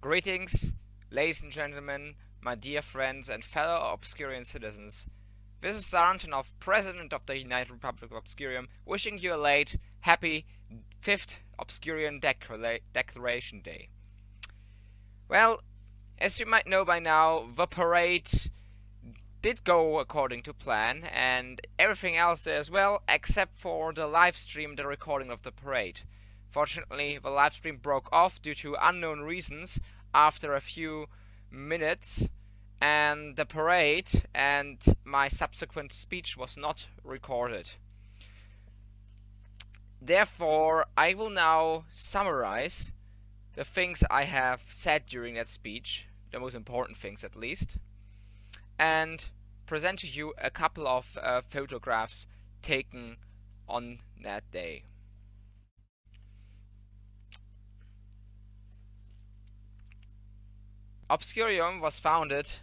Greetings, ladies and gentlemen, my dear friends and fellow Obscurian citizens. This is Antonov, President of the United Republic of Obscurium, wishing you a late, happy 5th Obscurian Declaration Day. Well, as you might know by now, the parade did go according to plan, and everything else did as well, except for the live stream, the recording of the parade. Fortunately, the live stream broke off due to unknown reasons after a few minutes, and the parade and my subsequent speech was not recorded. Therefore, I will now summarize the things I have said during that speech, the most important things at least, and present to you a couple of photographs taken on that day. Obscurium was founded,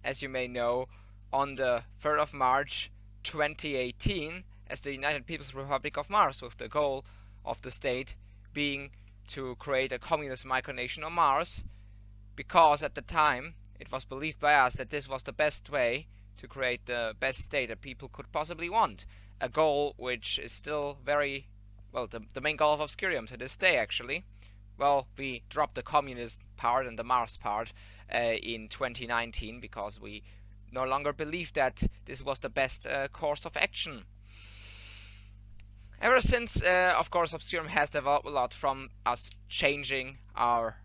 as you may know, on the 3rd of March 2018 as the United People's Republic of Mars, with the goal of the state being to create a communist micronation on Mars, because at the time it was believed by us that this was the best way to create the best state that people could possibly want. A goal which is still very, well, the main goal of Obscurium to this day, actually. Well, we dropped the communist part and the Mars part in 2019 because we no longer believed that this was the best course of action. Ever since, of course, Obscurium has developed a lot, from us changing our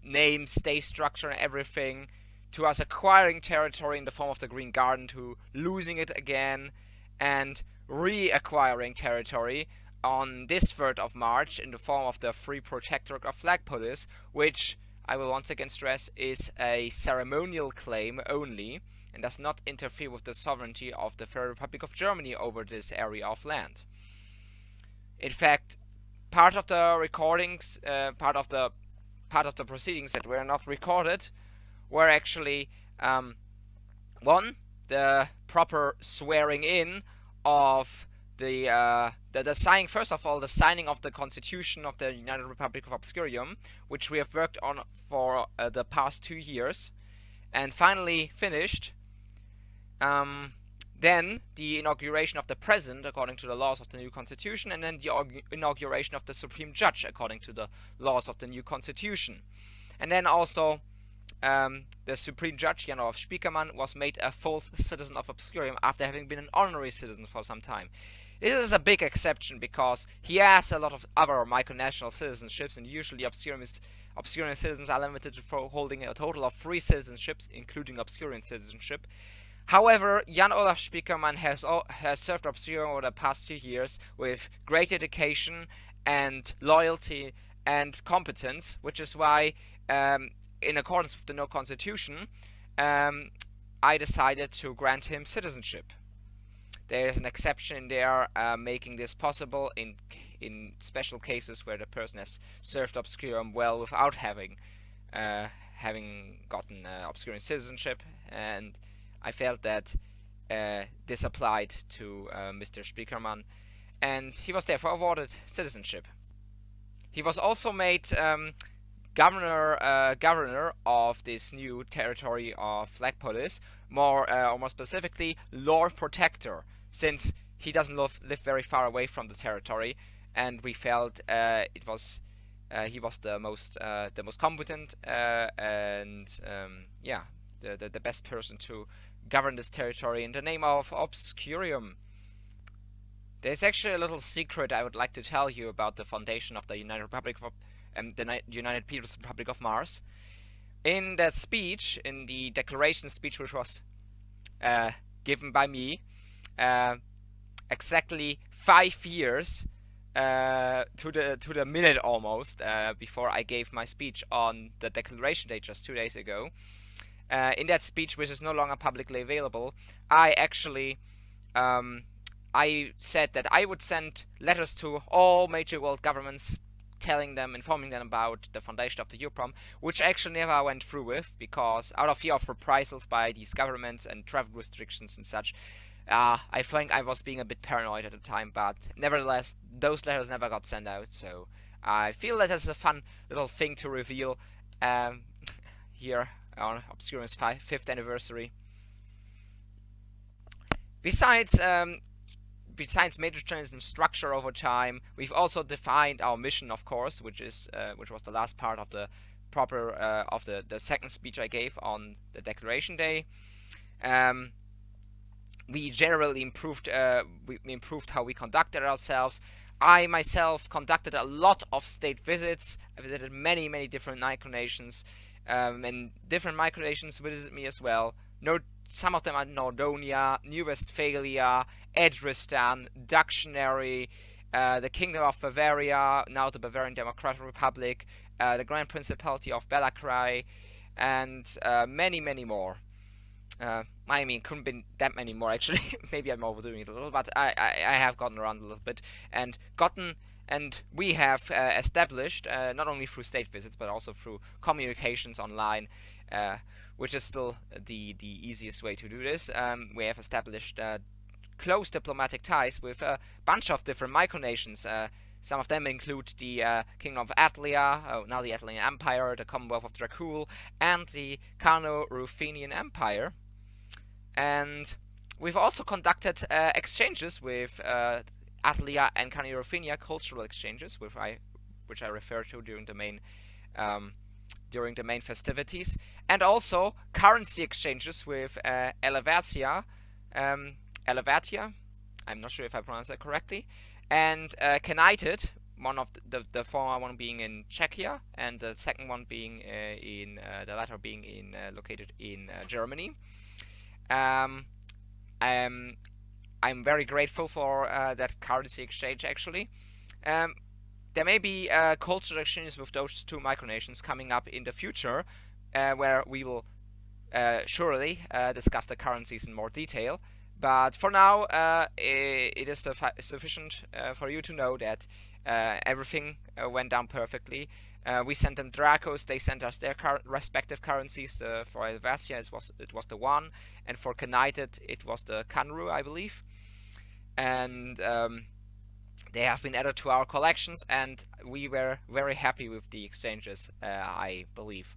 name, state structure and everything, to us acquiring territory in the form of the Green Garden, to losing it again, and reacquiring territory on this 3rd of March in the form of the Free Protectorate of Flagpolis, which, I will once again stress, is a ceremonial claim only, and does not interfere with the sovereignty of the Federal Republic of Germany over this area of land. In fact, part of the recordings, part of the proceedings that were not recorded were actually one, the proper swearing in of the signing, first of all, the signing of the Constitution of the United Republic of Obscurium, which we have worked on for the past 2 years, and finally finished. Then the inauguration of the President according to the laws of the new Constitution, and then the inauguration of the Supreme Judge according to the laws of the new Constitution. And then also the Supreme Judge, Chancellor Spiekermann, was made a full citizen of Obscurium after having been an honorary citizen for some time. This is a big exception because he has a lot of other micronational citizenships, and usually Obscurian citizens are limited to holding a total of 3 citizenships, including Obscurian citizenship. However, Jan Olaf Spiekermann has served Obscurium over the past 2 years with great dedication and loyalty and competence, which is why, in accordance with the new Constitution, I decided to grant him citizenship. There is an exception in there making this possible in special cases where the person has served Obscurium well without having gotten Obscurian citizenship, and I felt that this applied to Mr. Spiekermann, and he was therefore awarded citizenship. He was also made governor of this new territory of Flagpolis, more specifically Lord Protector, since he doesn't live very far away from the territory, and we felt he was the most competent and the best person to govern this territory in the name of Obscurium. There's actually a little secret I would like to tell you about the foundation of the United People's Republic of Mars. In that speech, in the declaration speech, which was given by me, exactly 5 years to the minute almost before I gave my speech on the declaration day just 2 days ago. In that speech, which is no longer publicly available, I actually I said that I would send letters to all major world governments, informing them about the foundation of the EUPROM, which I actually never went through with, because out of fear of reprisals by these governments and travel restrictions and such, I think I was being a bit paranoid at the time, but nevertheless, those letters never got sent out, so I feel that that's a fun little thing to reveal. here on Obscurium's 5th anniversary. Besides major changes in structure over time, we've also defined our mission, of course, which was the last part of the the second speech I gave on the Declaration Day. We generally improved how we conducted ourselves. I myself conducted a lot of state visits. I visited many different micronations, and different micronations visited me as well. Some of them are Nordonia, New Westphalia, Edristan, Duckionary, the Kingdom of Bavaria, now the Bavarian Democratic Republic, the Grand Principality of Belakray, and many more. I mean, couldn't be that many more actually. Maybe I'm overdoing it a little, but I have gotten around a little bit and we have established, not only through state visits but also through communications online, which is still the easiest way to do this. We have established close diplomatic ties with a bunch of different micronations. Some of them include the Kingdom of Atlia, now the Atlian Empire, the Commonwealth of Draco, and the Karnia-Ruthenian Empire. And we've also conducted exchanges with Atlia and Karnia-Ruthenia, cultural exchanges, which I refer to during the main festivities, and also currency exchanges with Helvetia, I'm not sure if I pronounced that correctly, and Knighted, one of the former one being in Czechia, and the second one being the latter being located in Germany. I'm very grateful for that currency exchange, actually. There may be cultural exchanges with those two micronations coming up in the future, where we will surely discuss the currencies in more detail. But for now, it is sufficient for you to know that everything went down perfectly. We sent them Dracos, they sent us their respective currencies. For Helvetia it was the 1, and for Knighted it was the Kanru, I believe. And they have been added to our collections, and we were very happy with the exchanges, I believe.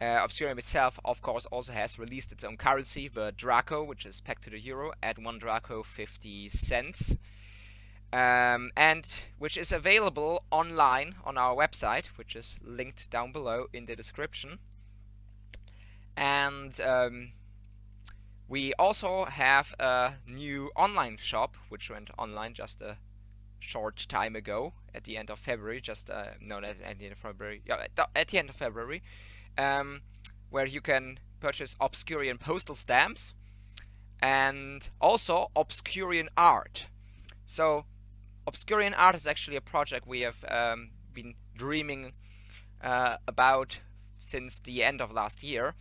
Obscurium itself, of course, also has released its own currency, the Draco, which is pegged to the euro at 1 Draco 50 cents. And which is available online on our website, which is linked down below in the description. And we also have a new online shop, which went online just a short time ago, at the end of February. At the end of February. Yeah, at the end of February, where you can purchase Obscurian postal stamps and also Obscurian art. So Obscurian art is actually a project we have been dreaming about since the end of last year.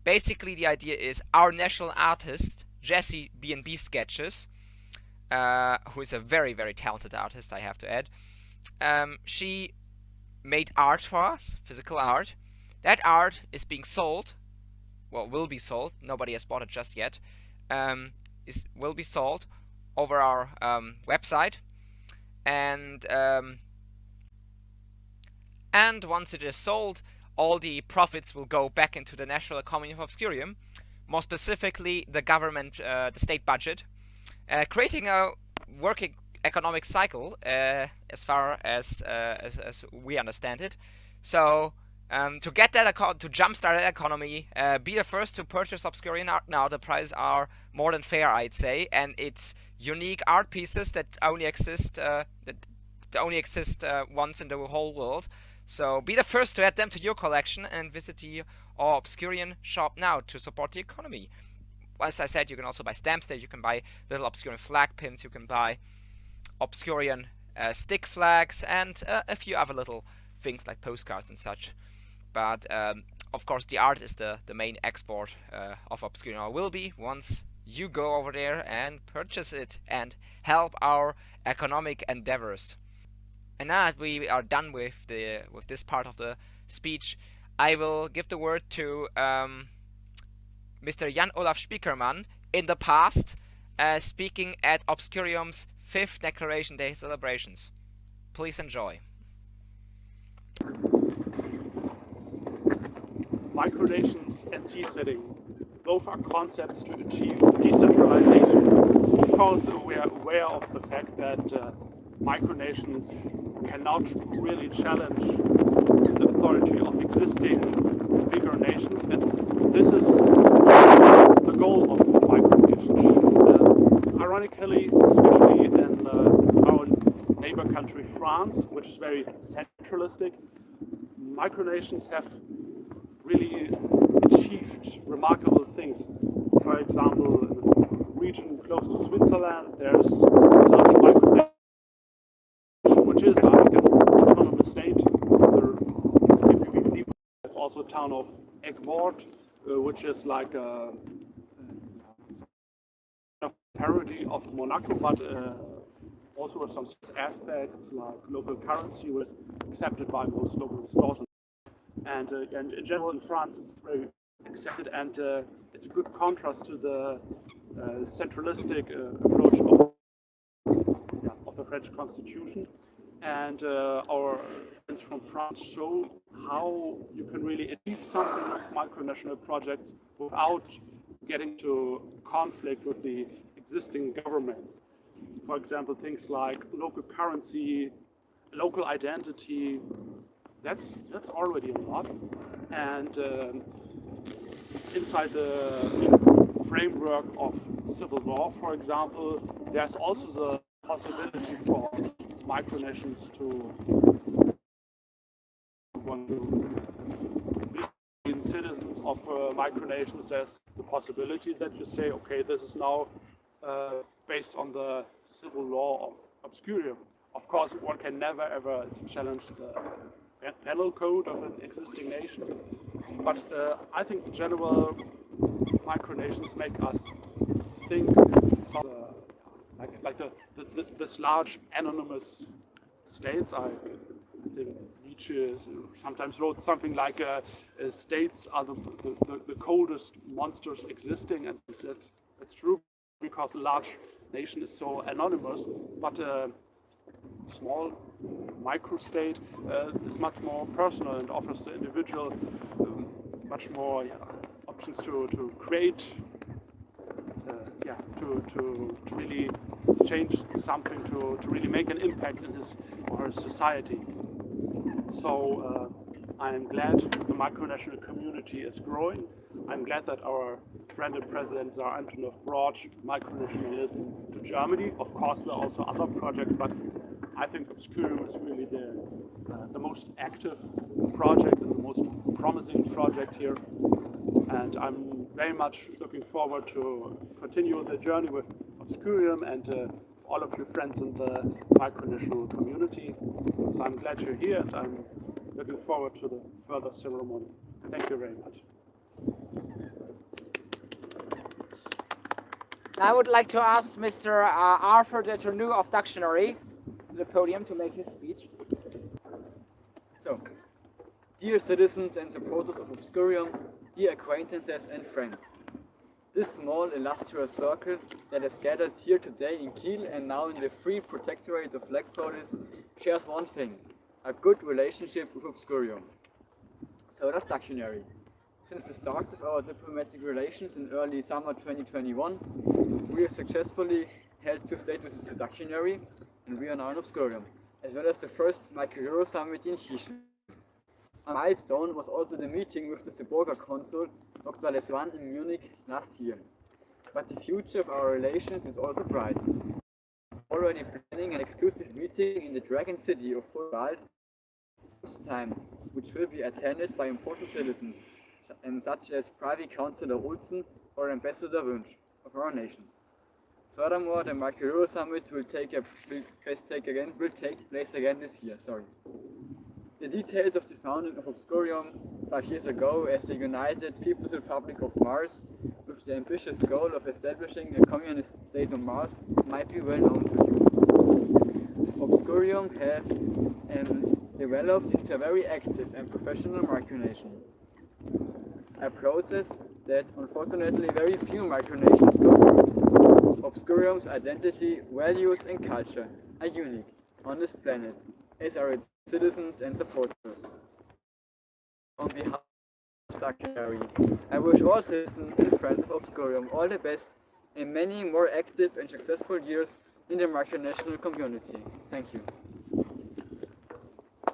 Basically, the idea is our national artist, Jessie B&B Sketches, who is a very talented artist, I have to add. She made art for us, physical art. That art is being sold, well, will be sold, nobody has bought it just yet, will be sold over our website. And once it is sold, all the profits will go back into the national economy of Obscurium, more specifically the government, the state budget, creating a working economic cycle as far as we understand it. So to get that to jumpstart that economy, be the first to purchase Obscurian art now. The prices are more than fair, I'd say, and it's unique art pieces that only exist once in the whole world. So be the first to add them to your collection and visit the Obscurian shop now to support the economy. As I said, you can also buy stamps there. You can buy little Obscurian flag pins. You can buy Obscurian stick flags and a few other little things like postcards and such. But of course, the art is the main export of Obscurian, or will be once you go over there and purchase it and help our economic endeavors. And now that we are done with this part of the speech, I will give the word to Mr. Jan-Olaf Spiekermann, in the past, speaking at Obscurium's 5th Declaration Day celebrations. Please enjoy. micronations and sea-sitting, both are concepts to achieve decentralization. Of course, we are aware of the fact that micronations cannot really challenge the authority of existing bigger nations, and this is the goal of micronations. Ironically, especially in our neighbor country France, which is very centralistic, micronations have really achieved remarkable things. For example, in a region close to Switzerland, there's a large micronation which is like an autonomous state. There's also a town of Egmont, which is like a parody of Monaco, but also with some aspects like local currency was accepted by most local stores. And in general in France it's very accepted, and it's a good contrast to the centralistic approach of the French Constitution. And our friends from France show how you can really achieve something with micronational projects without getting to conflict with the existing governments. For example, things like local currency, local identity, that's already a lot. And inside the framework of civil law, for example, there's also the possibility for micronations to be citizens of micronations. There's the possibility that you say, okay, this is now based on the civil law of Obscurium. Of course, one can never ever challenge the penal code of an existing nation, but I think in general micronations make us think of this large anonymous states. I think Nietzsche sometimes wrote something like states are the coldest monsters existing, and that's true because a large nation is so anonymous, but small microstate is much more personal and offers the individual much more options to create, to really change something, to really make an impact in his or her society. So I'm glad the micronational community is growing. I'm glad that our friend and president Tsar Antonov brought micronationalism to Germany. Of course, there are also other projects, but I think Obscurium is really the most active project and the most promising project here. And I'm very much looking forward to continue the journey with Obscurium and all of your friends in the micronational community. So I'm glad you're here, and I'm looking forward to the further ceremony. Thank you very much. I would like to ask Mr. Arthur de Tourneau of Duckionary to the podium to make his speech. So, dear citizens and supporters of Obscurium, dear acquaintances and friends, this small illustrious circle that is gathered here today in Kiel and now in the Free Protectorate of Blackpolis shares one thing: a good relationship with Obscurium. So does Duckionary. Since the start of our diplomatic relations in early summer 2021, we have successfully held 2 state visits to Duckionary, and we are now in Obscurium, as well as the first Micro-Euro summit in Gießen. A milestone was also the meeting with the Seborga consul, Dr. Leswan, in Munich last year. But the future of our relations is also bright. We're already planning an exclusive meeting in the Dragon City of Fulwald this time, which will be attended by important citizens, such as Privy Councillor Olsen or Ambassador Wunsch of our nations. Furthermore, the Micro-Euro summit will take place again this year. The details of the founding of Obscurium 5 years ago as the United People's Republic of Mars, with the ambitious goal of establishing a communist state on Mars, might be well known to you. Obscurium has developed into a very active and professional micronation, a process that unfortunately very few micronations go through. Obscurium's identity, values and culture are unique on this planet, as are its citizens and supporters. On behalf of of Duckionary. I wish all citizens and friends of Obscurium all the best and many more active and successful years in the micronational community. Thank you.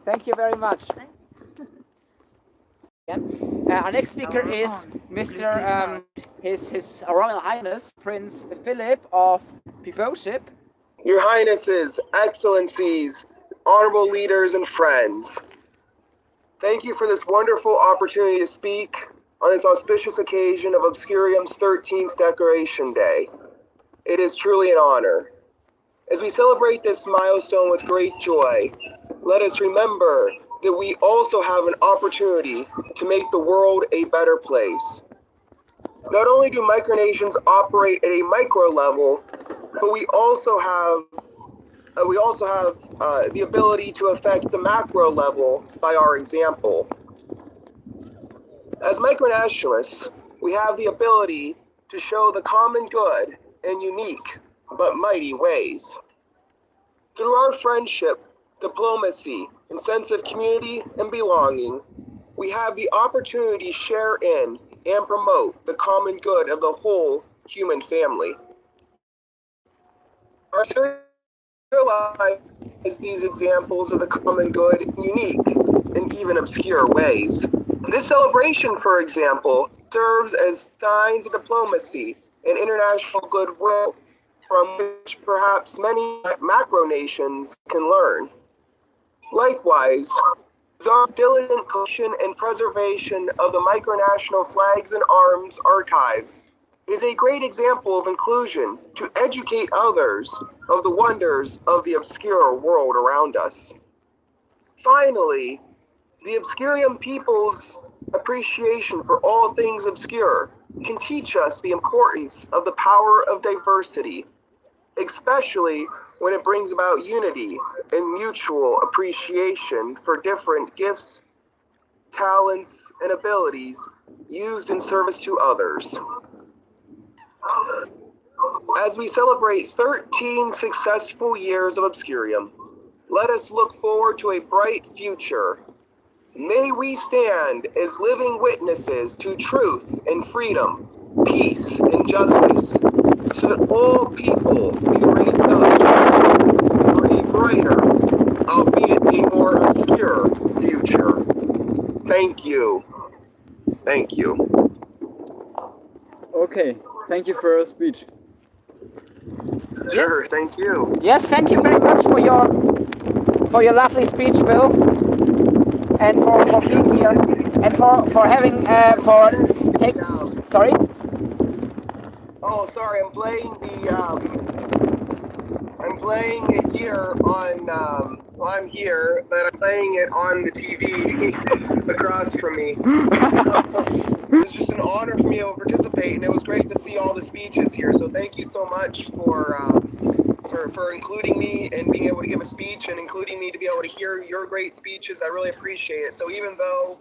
Thank you very much. Our next speaker is Mr. His Royal Highness Prince Phillip of Pibocip. Your Highnesses, Excellencies, honorable leaders and friends, thank you for this wonderful opportunity to speak on this auspicious occasion of Obscurium's 13th Decoration Day. It is truly an honor. As we celebrate this milestone with great joy, let us remember that we also have an opportunity to make the world a better place. Not only do micronations operate at a micro level, but we also have the ability to affect the macro level by our example. As micronationalists, we have the ability to show the common good in unique but mighty ways. Through our friendship, diplomacy, and sense of community and belonging, we have the opportunity to share in and promote the common good of the whole human family. Our realize these examples of the common good in unique and even obscure ways. This celebration, for example, serves as signs of diplomacy and international goodwill from which perhaps many macro nations can learn. Likewise, Czar's diligent collection and preservation of the micronational flags and arms archives is a great example of inclusion to educate others of the wonders of the obscure world around us. Finally, the Obscurium people's appreciation for all things obscure can teach us the importance of the power of diversity, especially when it brings about unity and mutual appreciation for different gifts, talents, and abilities used in service to others. As we celebrate 13 successful years of Obscurium, let us look forward to a bright future. May we stand as living witnesses to truth and freedom, peace and justice, so that all people be raised up for a brighter, albeit a more obscure future. Thank you. Thank you. Okay, thank you for your speech. Sure, thank you. Yes, thank you very much for your lovely speech, Bill, and for being here, and for having Sorry. Oh, sorry. I'm playing it here on. Well, I'm here, but I'm playing it on the TV across from me. It's just an honor for me to participate, and it was great to see all the speeches here. So thank you so much for including me and being able to give a speech, and including me to be able to hear your great speeches. I really appreciate it. So even though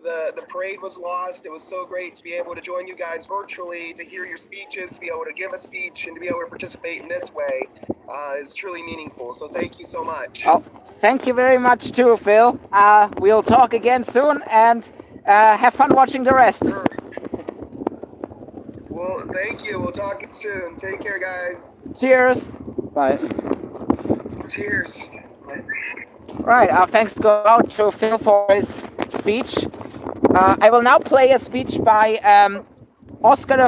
the parade was lost, it was so great to be able to join you guys virtually, to hear your speeches, to be able to give a speech, and to be able to participate in this way is truly meaningful. So thank you so much. Oh, thank you very much too, Phil. We'll talk again soon, and have fun watching the rest. Sure. Well, thank you. We'll talk soon. Take care, guys. Cheers. Bye. Cheers. Right, thanks go out to Phil for his speech. I will now play a speech by Oscar I,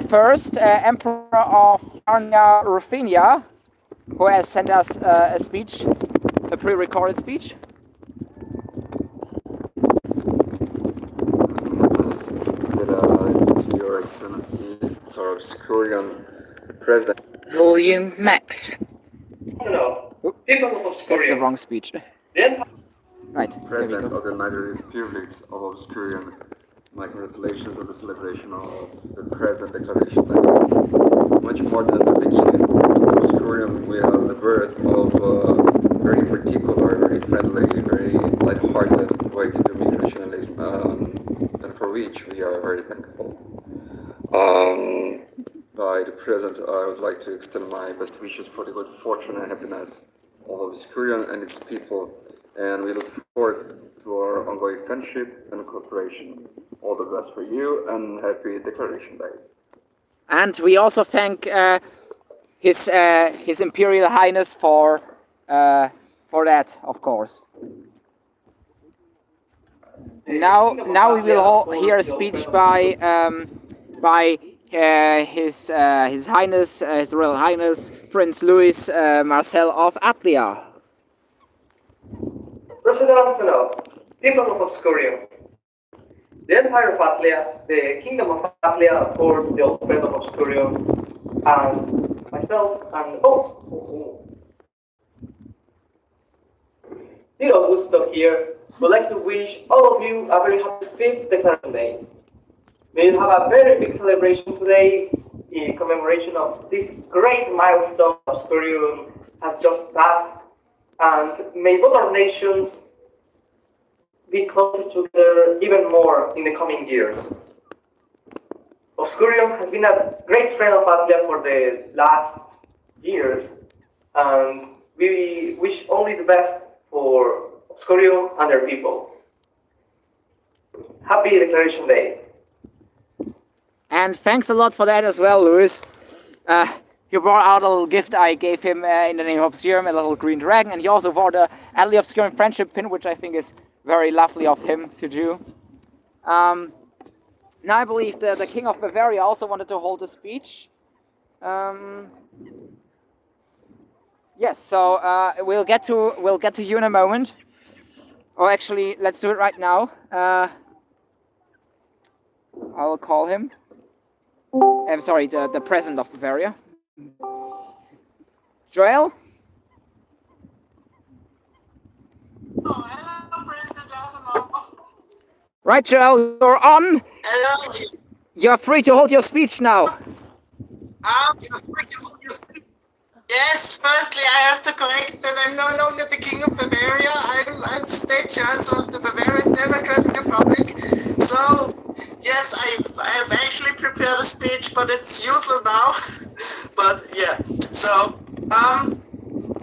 Emperor of Karnia-Ruthenia, who has sent us a speech, a pre-recorded speech. Your Excellency, Sir Obscurian, President. Volume max. Hello. People of Obscurium. That's the wrong speech. Right. President of the United Republics of Obscurium, my congratulations on the celebration of the present declaration. Much more than the beginning. In Obscurium, we have the birth of a very particular, very friendly, very light-hearted way to do micronationalism, and for which we are very thankful. By the present, I would like to extend my best wishes for the good fortune and happiness of Obscurium and its people, and we look forward to our ongoing friendship and cooperation. All the best for you, and happy Declaration Day. And we also thank His Imperial Highness for that, of course. Now we will hear a speech by His Highness, His Royal Highness, Prince Louis Marcel of Atlia. President Antonov, people of Obscurium, the Empire of Atlia, the Kingdom of Atlia, of course, the old friend of Obscurium, and myself, and dear Augusto here, would like to wish all of you a very happy 5th Declaration Day. May you have a very big celebration today in commemoration of this great milestone Obscurium has just passed, and may both our nations be closer together even more in the coming years. Obscurium has been a great friend of Atlia for the last years, and we wish only the best for Obscurium and their people. Happy Declaration Day. And thanks a lot for that as well, Louis. He brought out a little gift I gave him in the name of Obscurium, a little green dragon, and he also wore the Atlia Obscurium friendship pin, which I think is very lovely of him to do. Now I believe the King of Bavaria also wanted to hold a speech. Yes, so we'll get to you in a moment. Or actually, let's do it right now. I will call him. I'm sorry, the President of Bavaria. Joel? Oh, hello, President Antonov. Right, Joel, you're on. Hello. You're free to hold your speech now. You're free to hold your speech. Yes, firstly, I have to correct that I'm no longer the King of Bavaria. I'm State Chancellor of the Bavarian Democratic Republic. So, yes, I've actually prepared a speech, but it's useless now. But yeah, so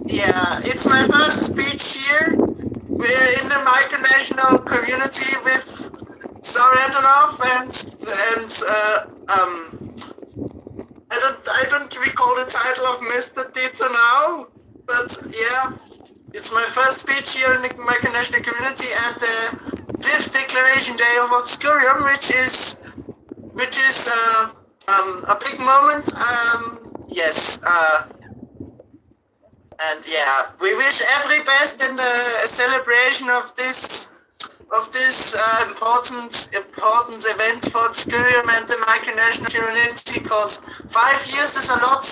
yeah, it's my first speech here. We're in the micronational community with Sir Antonov I don't recall the title of Mr. Dieter now, but yeah, it's my first speech here in the micronational community at the 5th Declaration Day of Obscurium, which is a big moment. Yes, and yeah, we wish every best in the celebration of this important event for Obscurium and the micronational community, because 5 years is a lot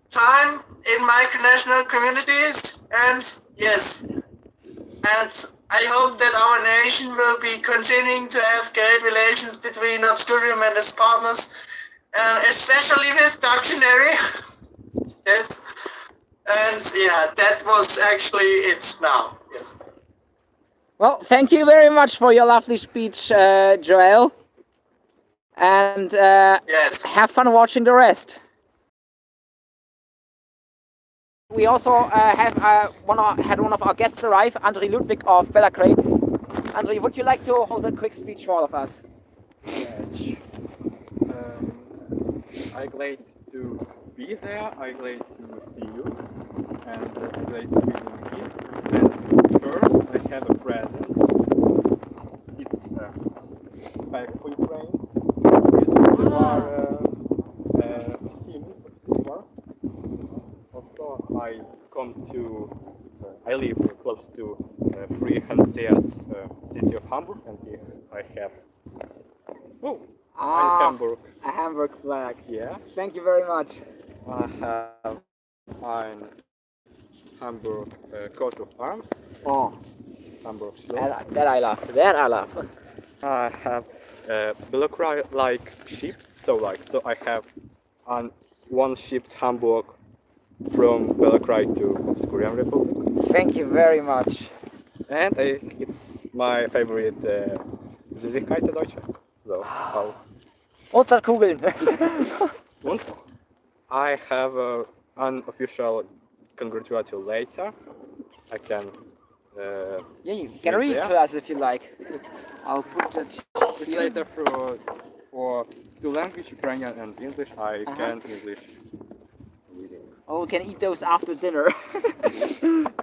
time in micronational communities, and yes, and I hope that our nation will be continuing to have great relations between Obscurium and its partners, especially with Duckionary. Yes, and yeah, that was actually it now. Yes. Well, thank you very much for your lovely speech, Joel. And yes, have fun watching the rest. We also had one of our guests arrive, Andryi Ludwig of Belakray. Andryi, would you like to hold a quick speech for all of us? Yes. I'm glad to be there. I'm glad to see you, and glad to be with you. And first, I have a present. It's a bag for Ukraine. Also, I live close to Free Hansea's city of Hamburg, and here I have Hamburg. A Hamburg flag. Yeah. Thank you very much. I have a Hamburg coat of arms. Oh, Hamburg that I love. That I love. I have Belakray-like ships. So I have one ship's Hamburg from Belakray to Obscurian Republic. Thank you very much. And it's my favorite Süßigkeit Deutsche. So, Mozartkugeln. And I have an official congratulator. I can Yeah, you can read to us if you like. I'll put it. It's later for two language, Ukrainian and English. I can English reading. Oh, we can eat those after dinner.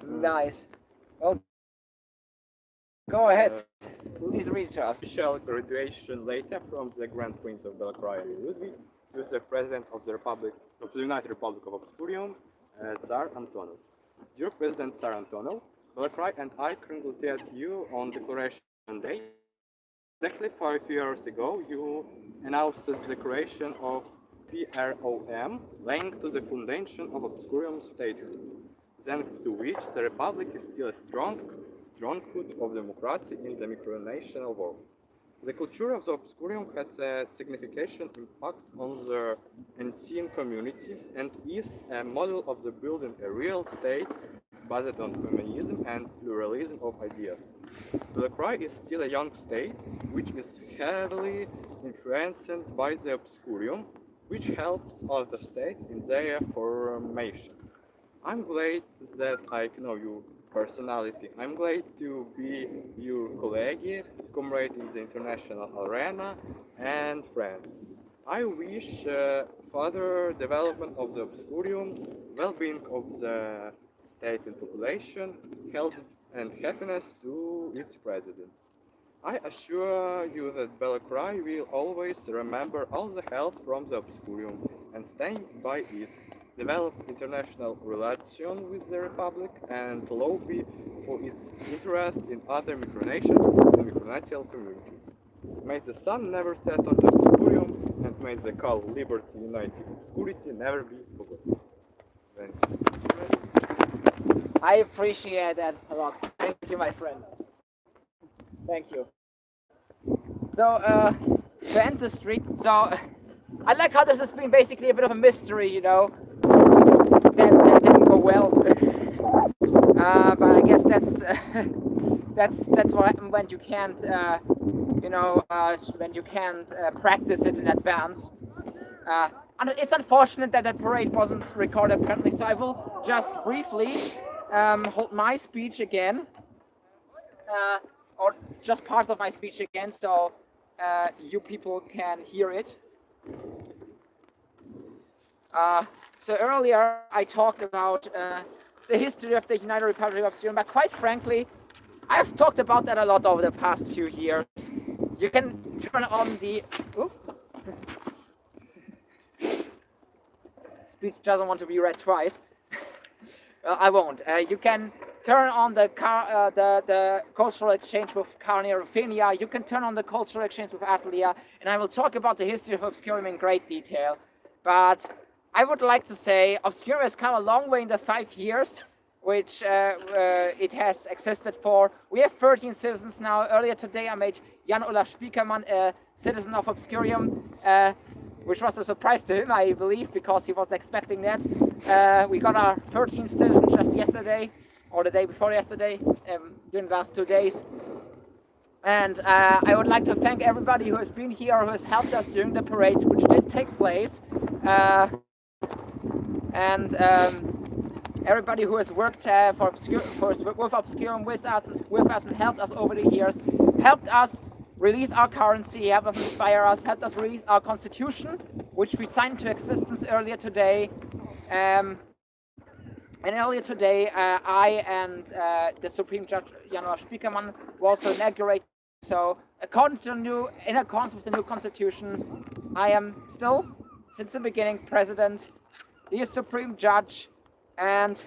Nice. Well, go ahead. Please read to us. Official graduation letter from the Grand Prince of Belakray Ludwig to the President of the United Republic of Obscurium, Tsar Antonov. Dear President Tsar Antonov, Belakray and I congratulate you on Declaration Day. Exactly 5 years ago, you announced the creation of PROM, linked to the foundation of Obscurium statehood, thanks to which the Republic is still a stronghold of democracy in the micronational world. The culture of the Obscurium has a significant impact on the Antine community and is a model of the building a real state based on humanism and pluralism of ideas. Belakray is still a young state, which is heavily influenced by the Obscurium, which helps other states in their formation. I'm glad that I know you personality. I'm glad to be your colleague, comrade in the international arena, and friend. I wish further development of the Obscurium, well-being of the state and population, health and happiness to its president. I assure you that Belakray will always remember all the help from the Obscurium and stand by it, develop international relations with the Republic, and lobby for its interest in other micronations and micronational communities. May the sun never set on the Obscurium, and may the call liberty united obscurity never be forgotten. Thank you. I appreciate that a lot. Thank you, my friend. Thank you. So, to end the street, so I like how this has been basically a bit of a mystery, you know. That didn't go well. But I guess that's when you can't, when you can't practice it in advance. And it's unfortunate that parade wasn't recorded apparently, so I will just briefly hold my speech again, or just part of my speech again, so you people can hear it. So earlier I talked about the history of the United Republic of Obscurium, but quite frankly, I've talked about that a lot over the past few years. You can turn on the... Speech doesn't want to be read twice. I won't. You can turn on the cultural exchange with Karnia-Ruthenia. You can turn on the cultural exchange with Atlia, and I will talk about the history of Obscurium in great detail. But I would like to say Obscurium has come a long way in the 5 years which it has existed for. We have 13 citizens now. Earlier today I made Jan-Olaf Spiekermann a citizen of Obscurium, which was a surprise to him, I believe, because he wasn't expecting that. We got our 13th citizen just yesterday, or the day before yesterday, during the last 2 days. And I would like to thank everybody who has been here, who has helped us during the parade, which did take place. Everybody who has worked with Obscurium with us and helped us over the years, helped us release our currency, helped us inspire us, helped us release our constitution, which we signed into existence earlier today. And earlier today, I and the Supreme Judge Jan-Olaf Spiekermann were also inaugurated. So, in accordance with the new constitution, I am still, since the beginning, President, the Supreme Judge, and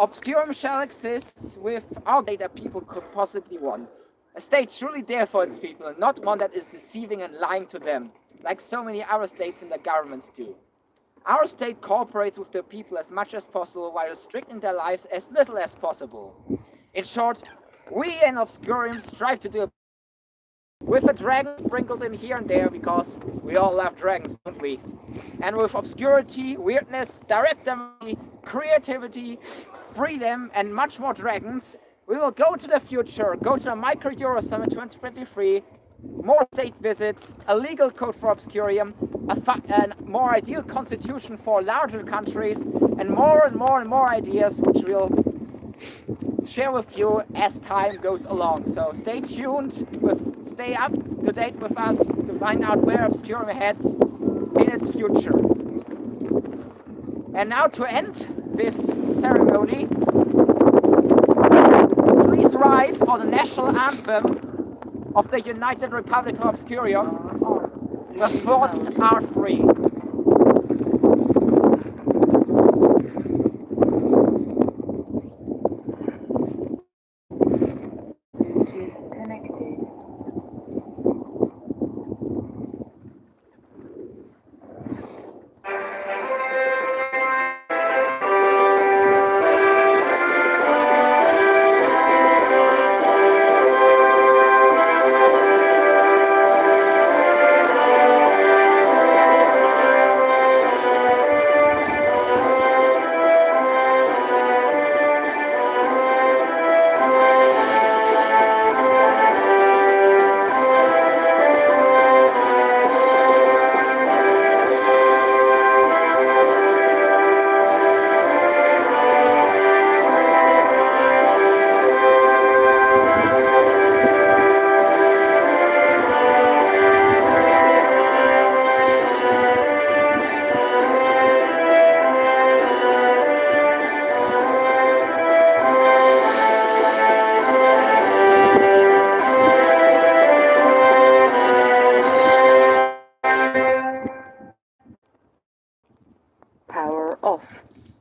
Obscurium shall exist with all data people could possibly want. A state truly there for its people, not one that is deceiving and lying to them, like so many other states and their governments do. Our state cooperates with the people as much as possible while restricting their lives as little as possible. In short, we in Obscurium strive to do with a dragon sprinkled in here and there, because we all love dragons, don't we? And with obscurity, weirdness, direct democracy, creativity, freedom, and much more dragons, we will go to the future, go to the Micro Euro Summit 2023, more state visits, a legal code for Obscurium, a more ideal constitution for larger countries, and more ideas which will share with you as time goes along. So stay tuned, stay up to date with us to find out where Obscurium heads in its future. And now to end this ceremony, please rise for the national anthem of the United Republic of Obscurium. The thoughts are free.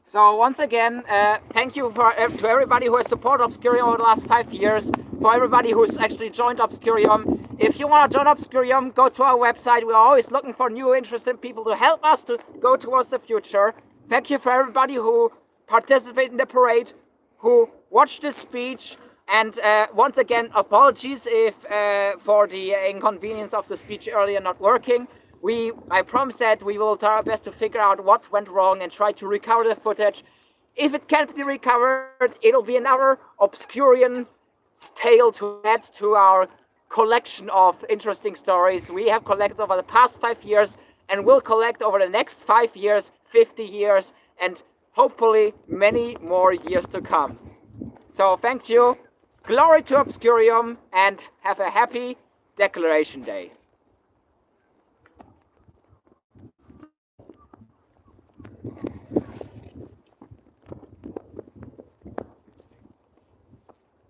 So once again, thank you to everybody who has supported Obscurium over the last 5 years, for everybody who's actually joined Obscurium. If you want to join Obscurium, go to our website. We're always looking for new interested people to help us to go towards the future. Thank you for everybody who participated in the parade, who watched this speech, and once again, apologies if for the inconvenience of the speech earlier not working. I promise that we will try our best to figure out what went wrong and try to recover the footage. If it can't be recovered, it'll be another Obscurian tale to add to our collection of interesting stories we have collected over the past 5 years and will collect over the next 5 years, 50 years, and hopefully many more years to come. So thank you, glory to Obscurium, and have a happy Declaration Day.